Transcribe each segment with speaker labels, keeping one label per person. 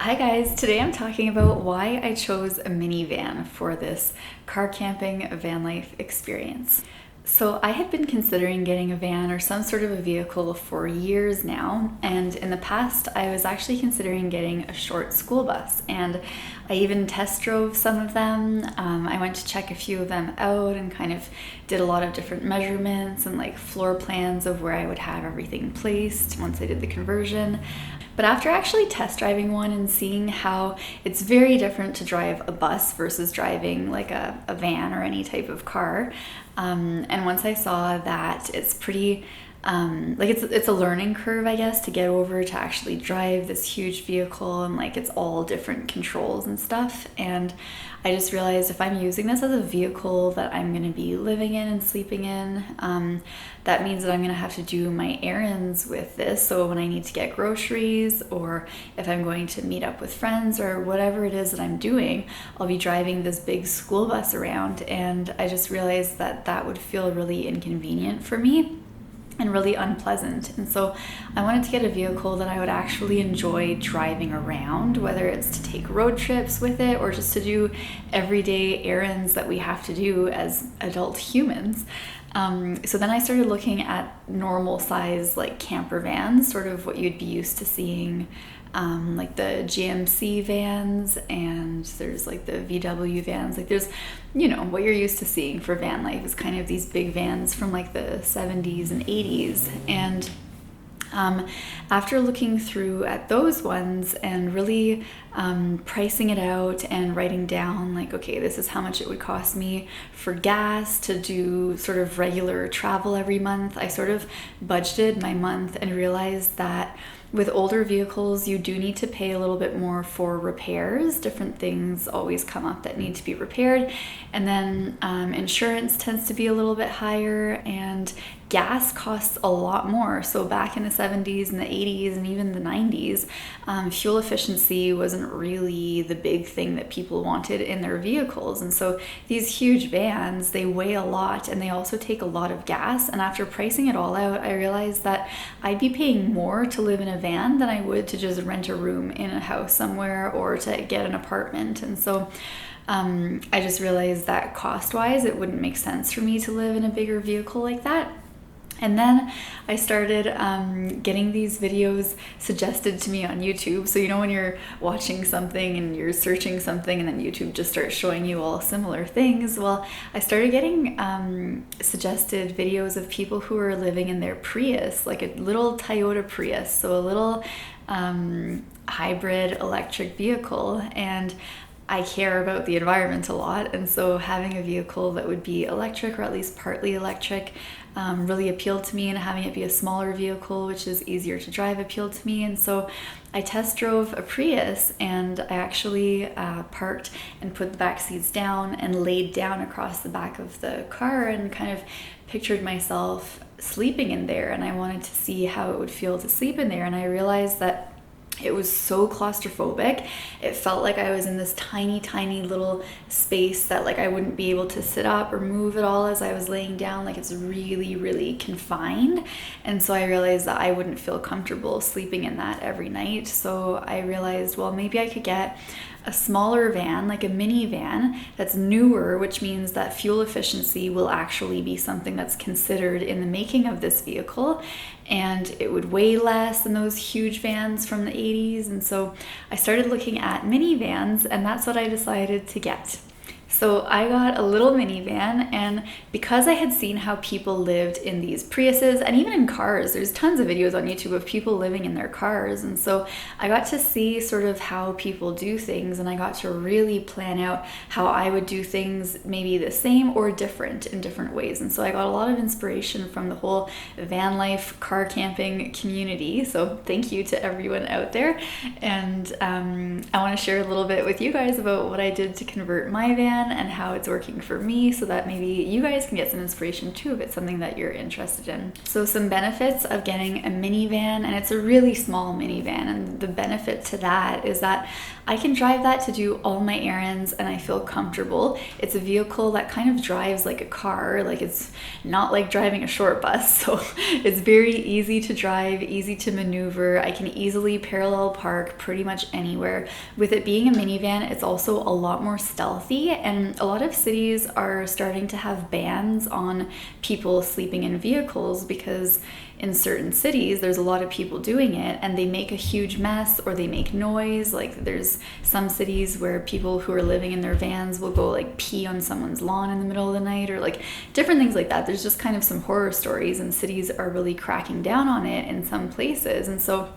Speaker 1: Hi guys, today I'm talking about why I chose a minivan for this car camping van life experience. So I had been considering getting a van or some sort of a vehicle for years now, and in the past I was actually considering getting a short school bus, and I even test drove some of them. I went to check a few of them out and kind of did a lot of different measurements and like floor plans of where I would have everything placed once I did the conversion. But after actually test driving one and seeing how it's very different to drive a bus versus driving like a van or any type of car, and once I saw that it's pretty like it's a learning curve, I guess, to get over to actually drive this huge vehicle, and like it's all different controls and stuff. And I just realized if I'm using this as a vehicle that I'm going to be living in and sleeping in, that means that I'm going to have to do my errands with this. So when I need to get groceries, or if I'm going to meet up with friends or whatever it is that I'm doing, I'll be driving this big school bus around. And I just realized that that would feel really inconvenient for me and really unpleasant. And so I wanted to get a vehicle that I would actually enjoy driving around, whether it's to take road trips with it or just to do everyday errands that we have to do as adult humans. So then I started looking at normal size like camper vans, sort of what you'd be used to seeing, like the GMC vans, and there's like the VW vans. Like there's, what you're used to seeing for van life is kind of these big vans from like the 70s and 80s. And after looking through at those ones and really pricing it out and writing down like, okay, this is how much it would cost me for gas to do sort of regular travel every month, I sort of budgeted my month and realized that with older vehicles, you do need to pay a little bit more for repairs. Different things always come up that need to be repaired. And then insurance tends to be a little bit higher, and gas costs a lot more. So back in the 70s and the 80s and even the 90s, fuel efficiency wasn't really the big thing that people wanted in their vehicles. And so these huge vans, they weigh a lot and they also take a lot of gas. And after pricing it all out, I realized that I'd be paying more to live in a van than I would to just rent a room in a house somewhere or to get an apartment. And so I just realized that cost-wise, it wouldn't make sense for me to live in a bigger vehicle like that. And then I started getting these videos suggested to me on YouTube. So when you're watching something and you're searching something and then YouTube just starts showing you all similar things. Well, I started getting suggested videos of people who are living in their Prius, like a little Toyota Prius. So a little hybrid electric vehicle. And I care about the environment a lot, and so having a vehicle that would be electric or at least partly electric really appealed to me, and having it be a smaller vehicle which is easier to drive appealed to me. And so I test drove a Prius, and I actually parked and put the back seats down and laid down across the back of the car and kind of pictured myself sleeping in there, and I wanted to see how it would feel to sleep in there. And I realized that it was so claustrophobic. It felt like I was in this tiny, tiny little space that like I wouldn't be able to sit up or move at all as I was laying down. Like it's really, really confined. And so I realized that I wouldn't feel comfortable sleeping in that every night. So I realized, well, maybe I could get a smaller van, like a minivan that's newer, which means that fuel efficiency will actually be something that's considered in the making of this vehicle, and it would weigh less than those huge vans from the 80s. And so I started looking at minivans, and that's what I decided to get. So I got a little minivan, and because I had seen how people lived in these Priuses and even in cars, there's tons of videos on YouTube of people living in their cars. And so I got to see sort of how people do things, and I got to really plan out how I would do things, maybe the same or different in different ways. And so I got a lot of inspiration from the whole van life car camping community. So thank you to everyone out there. And I want to share a little bit with you guys about what I did to convert my van van and how it's working for me, so that maybe you guys can get some inspiration too if it's something that you're interested in. So some benefits of getting a minivan, and it's a really small minivan, and the benefit to that is that I can drive that to do all my errands and I feel comfortable. It's a vehicle that kind of drives like a car, like it's not like driving a short bus, so it's very easy to drive, easy to maneuver. I can easily parallel park pretty much anywhere. With it being a minivan, it's also a lot more stealthy, and a lot of cities are starting to have bans on people sleeping in vehicles because in certain cities there's a lot of people doing it and they make a huge mess or they make noise. Like there's some cities where people who are living in their vans will go like pee on someone's lawn in the middle of the night, or like different things like that. There's just kind of some horror stories, and cities are really cracking down on it in some places. And so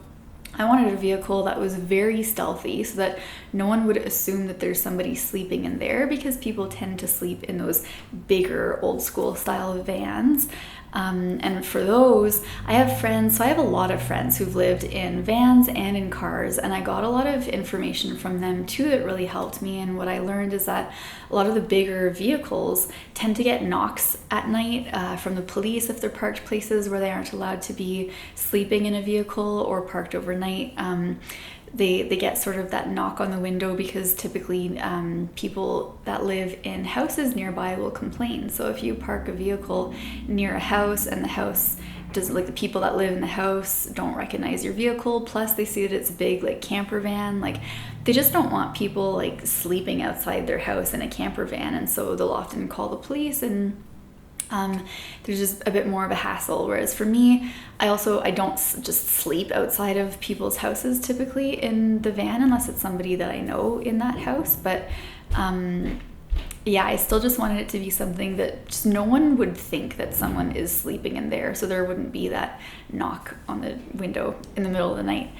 Speaker 1: I wanted a vehicle that was very stealthy so that no one would assume that there's somebody sleeping in there, because people tend to sleep in those bigger old school style vans. And for those, I have friends, so I have a lot of friends who've lived in vans and in cars, and I got a lot of information from them too that really helped me. And what I learned is that a lot of the bigger vehicles tend to get knocks at night from the police if they're parked places where they aren't allowed to be sleeping in a vehicle or parked overnight. They get sort of that knock on the window because typically people that live in houses nearby will complain. So if you park a vehicle near a house and the house doesn't, like the people that live in the house don't recognize your vehicle, plus they see that it's a big like camper van, like they just don't want people like sleeping outside their house in a camper van, and so they'll often call the police, and there's just a bit more of a hassle. Whereas for me, I don't just sleep outside of people's houses typically in the van unless it's somebody that I know in that house. But yeah, I still just wanted it to be something that just no one would think that someone is sleeping in there, so there wouldn't be that knock on the window in the middle of the night.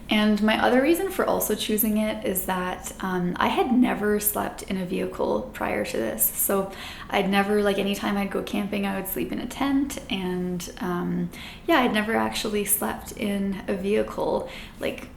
Speaker 1: And my other reason for also choosing it is that I had never slept in a vehicle prior to this. So I'd never, like anytime I'd go camping, I would sleep in a tent. And yeah, I'd never actually slept in a vehicle like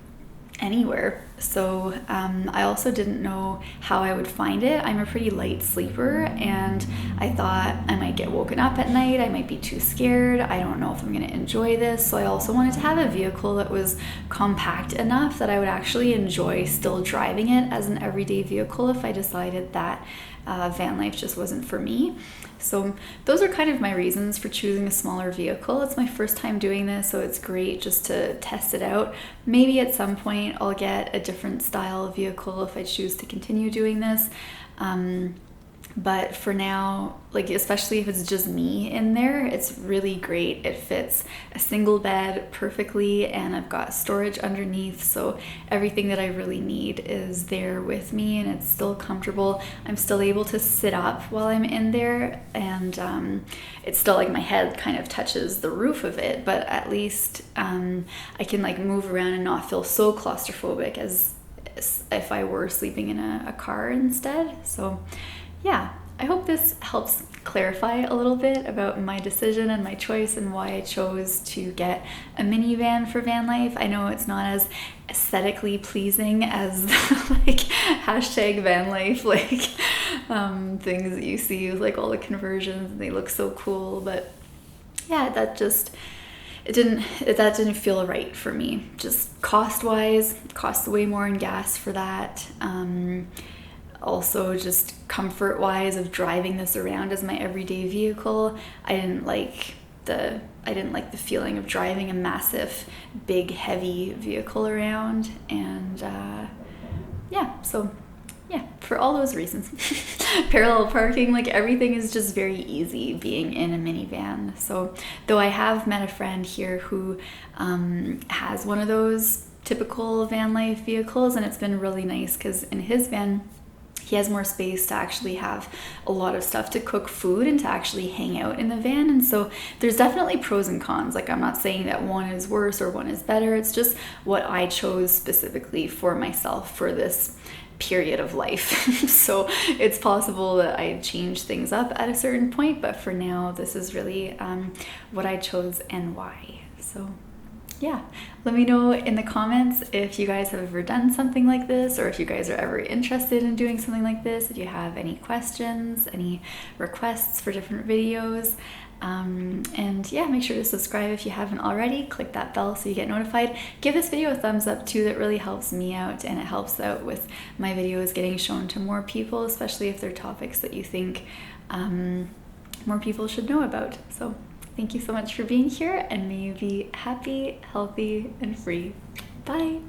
Speaker 1: anywhere. So I also didn't know how I would find it. I'm a pretty light sleeper, and I thought I might get woken up at night. I might be too scared. I don't know if I'm going to enjoy this. So I also wanted to have a vehicle that was compact enough that I would actually enjoy still driving it as an everyday vehicle if I decided that van life just wasn't for me. So those are kind of my reasons for choosing a smaller vehicle. It's my first time doing this, so it's great just to test it out. Maybe at some point I'll get a different style vehicle if I choose to continue doing this. But for now, like especially if it's just me in there, it's really great. It fits a single bed perfectly, and I've got storage underneath, so everything that I really need is there with me, and it's still comfortable. I'm still able to sit up while I'm in there, and it's still like my head kind of touches the roof of it, but at least I can like move around and not feel so claustrophobic as if I were sleeping in a car instead. So yeah, I hope this helps clarify a little bit about my decision and my choice and why I chose to get a minivan for van life. I know it's not as aesthetically pleasing as like hashtag van life, like things that you see with like all the conversions, and they look so cool, but yeah, that didn't feel right for me. Just cost-wise, costs way more in gas for that. Also just comfort-wise of driving this around as my everyday vehicle. I didn't like the feeling of driving a massive, big, heavy vehicle around, and for all those reasons. Parallel parking, like everything is just very easy being in a minivan. So though I have met a friend here who has one of those typical van life vehicles, and it's been really nice because in his van he has more space to actually have a lot of stuff to cook food and to actually hang out in the van. And so there's definitely pros and cons. Like I'm not saying that one is worse or one is better. It's just what I chose specifically for myself for this period of life. So it's possible that I change things up at a certain point, but for now, this is really what I chose and why. So yeah, let me know in the comments if you guys have ever done something like this, or if you guys are ever interested in doing something like this, if you have any questions, any requests for different videos. And yeah, make sure to subscribe if you haven't already. Click that bell so you get notified. Give this video a thumbs up too, that really helps me out, and it helps out with my videos getting shown to more people, especially if they're topics that you think more people should know about. So thank you so much for being here, and may you be happy, healthy, and free. Bye.